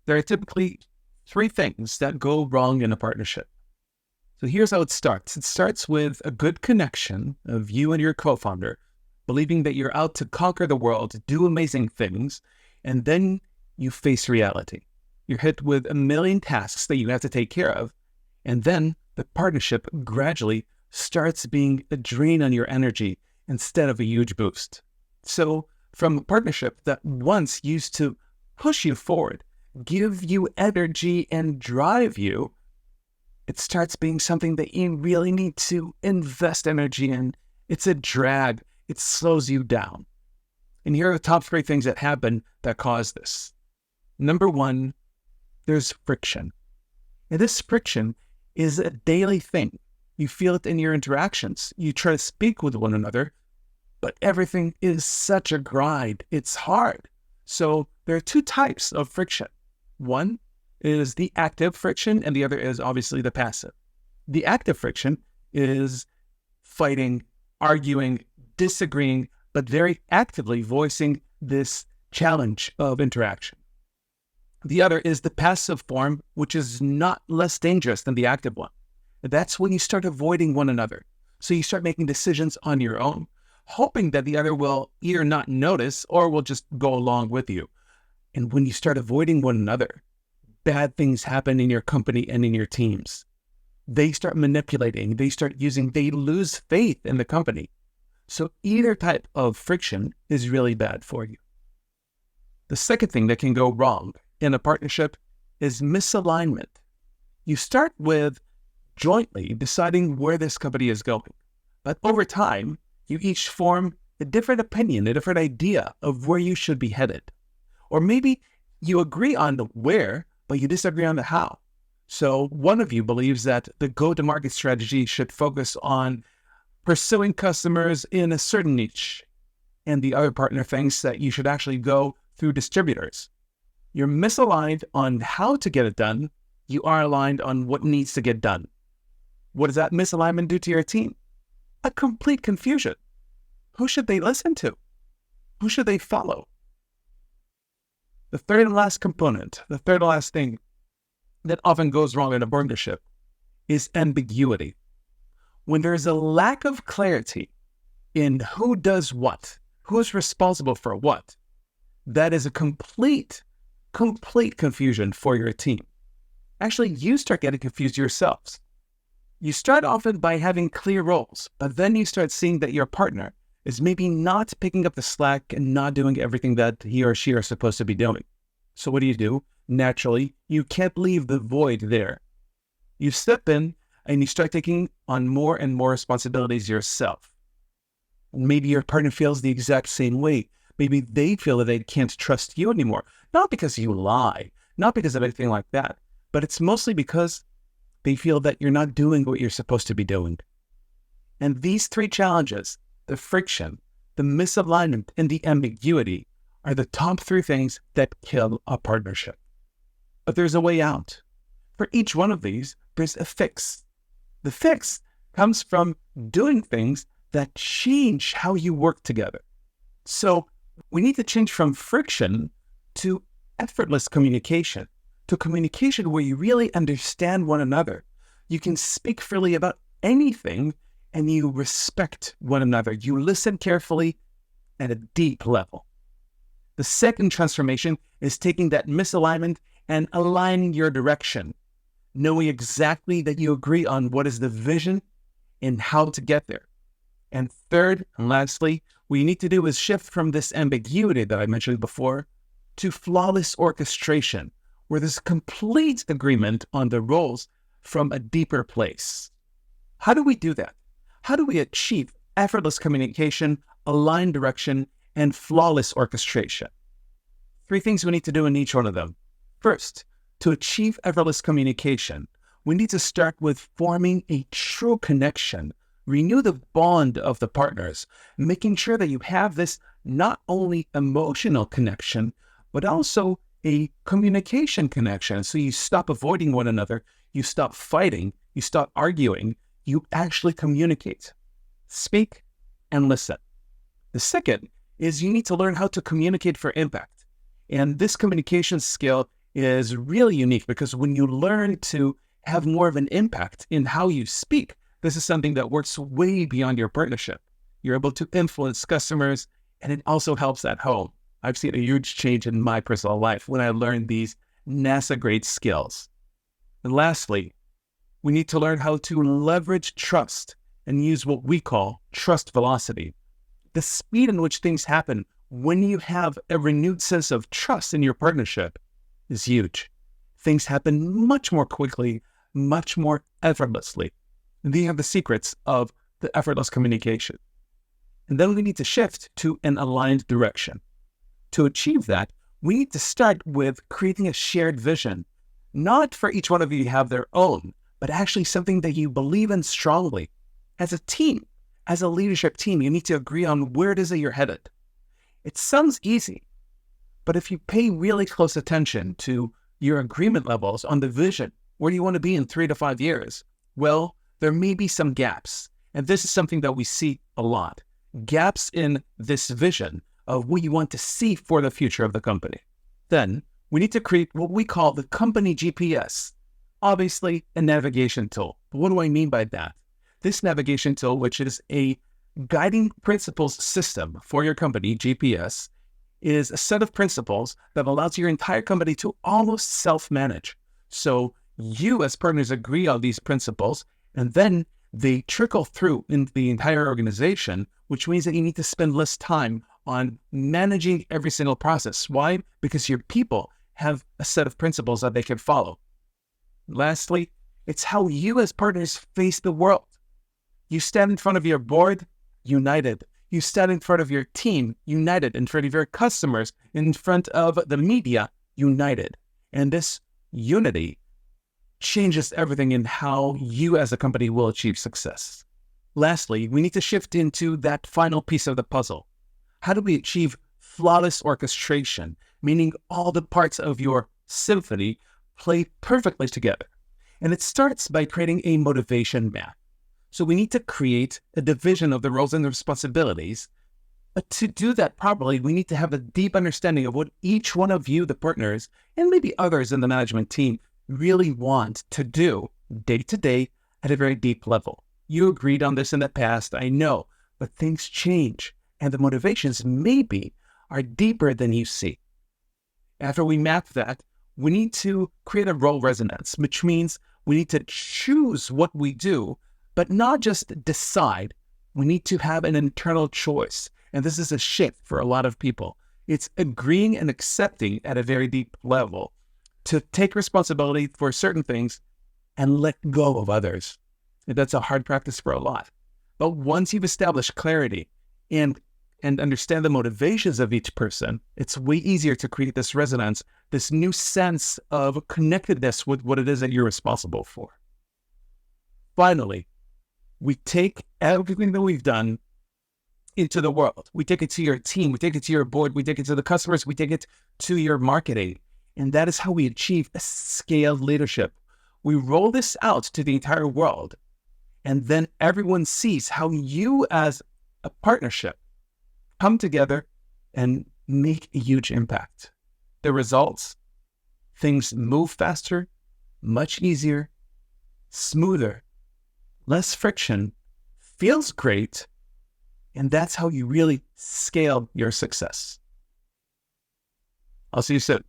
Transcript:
There are typically three things that go wrong in a partnership. So here's how it starts. It starts with a good connection of you and your co-founder, believing that you're out to conquer the world, do amazing things, and then you face reality. You're hit with a million tasks that you have to take care of, and then the partnership gradually starts being a drain on your energy instead of a huge boost. So from a partnership that once used to push you forward, give you energy and drive you, it starts being something that you really need to invest energy in. It's a drag. It slows you down. And here are the top three things that happen that cause this. Number one, there's friction. And this friction is a daily thing. You feel it in your interactions. You try to speak with one another, but everything is such a grind. It's hard. So there are two types of friction. One is the active friction, and the other is obviously the passive. The active friction is fighting, arguing, disagreeing, but very actively voicing this challenge of interaction. The other is the passive form, which is not less dangerous than the active one. That's when you start avoiding one another. So you start making decisions on your own, hoping that the other will either not notice or will just go along with you. And when you start avoiding one another, bad things happen in your company and in your teams. They start manipulating, they lose faith in the company. So either type of friction is really bad for you. The second thing that can go wrong in a partnership is misalignment. You start with jointly deciding where this company is going, but over time, you each form a different opinion, a different idea of where you should be headed. Or maybe you agree on the where, but you disagree on the how. So one of you believes that the go-to-market strategy should focus on pursuing customers in a certain niche, and the other partner thinks that you should actually go through distributors. You're misaligned on how to get it done. You are aligned on what needs to get done. What does that misalignment do to your team? A complete confusion. Who should they listen to? Who should they follow? The third and last component, the third and last thing that often goes wrong in a partnership is ambiguity. When there's a lack of clarity in who does what, who is responsible for what, that is a complete confusion for your team. Actually, you start getting confused yourselves. You start often by having clear roles, but then you start seeing that your partner is maybe not picking up the slack and not doing everything that he or she are supposed to be doing. So what do? Naturally, you can't leave the void there. You step in and you start taking on more and more responsibilities yourself. Maybe your partner feels the exact same way. Maybe they feel that they can't trust you anymore. Not because you lie, not because of anything like that, but it's mostly because they feel that you're not doing what you're supposed to be doing. And these three challenges, the friction, the misalignment, and the ambiguity, are the top three things that kill a partnership. But there's a way out. For each one of these, there's a fix. The fix comes from doing things that change how you work together. So we need to change from friction to effortless communication, to communication where you really understand one another. You can speak freely about anything and you respect one another. You listen carefully at a deep level. The second transformation is taking that misalignment and aligning your direction, knowing exactly that you agree on what is the vision and how to get there. And third, and lastly, what you need to do is shift from this ambiguity that I mentioned before to flawless orchestration, where there's complete agreement on the roles from a deeper place. How do we do that? How do we achieve effortless communication, aligned direction, and flawless orchestration? Three things we need to do in each one of them. First, to achieve effortless communication, we need to start with forming a true connection. Renew the bond of the partners, making sure that you have this not only emotional connection, but also a communication connection. So you stop avoiding one another, you stop fighting, you stop arguing, you actually communicate. Speak and listen. The second is you need to learn how to communicate for impact. And this communication skill is really unique because when you learn to have more of an impact in how you speak, this is something that works way beyond your partnership. You're able to influence customers, and it also helps at home. I've seen a huge change in my personal life when I learned these NASA-grade skills. And lastly, we need to learn how to leverage trust and use what we call trust velocity. The speed in which things happen when you have a renewed sense of trust in your partnership is huge. Things happen much more quickly, much more effortlessly. And these are the secrets of the effortless communication. And then we need to shift to an aligned direction. To achieve that, we need to start with creating a shared vision, not for each one of you to have their own, but actually something that you believe in strongly. As a team, as a leadership team, you need to agree on where it is that you're headed. It sounds easy, but if you pay really close attention to your agreement levels on the vision, where do you want to be in 3 to 5 years? Well, there may be some gaps. And this is something that we see a lot. Gaps in this vision of what you want to see for the future of the company. Then we need to create what we call the company GPS. Obviously, a navigation tool. But what do I mean by that? This navigation tool, which is a guiding principles system for your company, GPS, is a set of principles that allows your entire company to almost self-manage. So you as partners agree on these principles, and then they trickle through into the entire organization, which means that you need to spend less time on managing every single process. Why? Because your people have a set of principles that they can follow. Lastly, it's how you as partners face the world. You stand in front of your board, united. You stand in front of your team, united. In front of your customers, in front of the media, united. And this unity changes everything in how you as a company will achieve success. Lastly, we need to shift into that final piece of the puzzle. How do we achieve flawless orchestration, meaning all the parts of your symphony play perfectly together? And it starts by creating a motivation map. So we need to create a division of the roles and the responsibilities. But to do that properly, we need to have a deep understanding of what each one of you, the partners, and maybe others in the management team, really want to do day to day at a very deep level. You agreed on this in the past, I know, but things change, and the motivations maybe are deeper than you see. After we map that, we need to create a role resonance, which means we need to choose what we do, but not just decide. We need to have an internal choice. And this is a shift for a lot of people. It's agreeing and accepting at a very deep level to take responsibility for certain things and let go of others. And that's a hard practice for a lot. But once you've established clarity and understand the motivations of each person, it's way easier to create this resonance, this new sense of connectedness with what it is that you're responsible for. Finally, we take everything that we've done into the world. We take it to your team, we take it to your board, we take it to the customers, we take it to your marketing. And that is how we achieve a scaled leadership. We roll this out to the entire world, and then everyone sees how you as a partnership come together and make a huge impact. The results, things move faster, much easier, smoother, less friction, feels great, and that's how you really scale your success. I'll see you soon.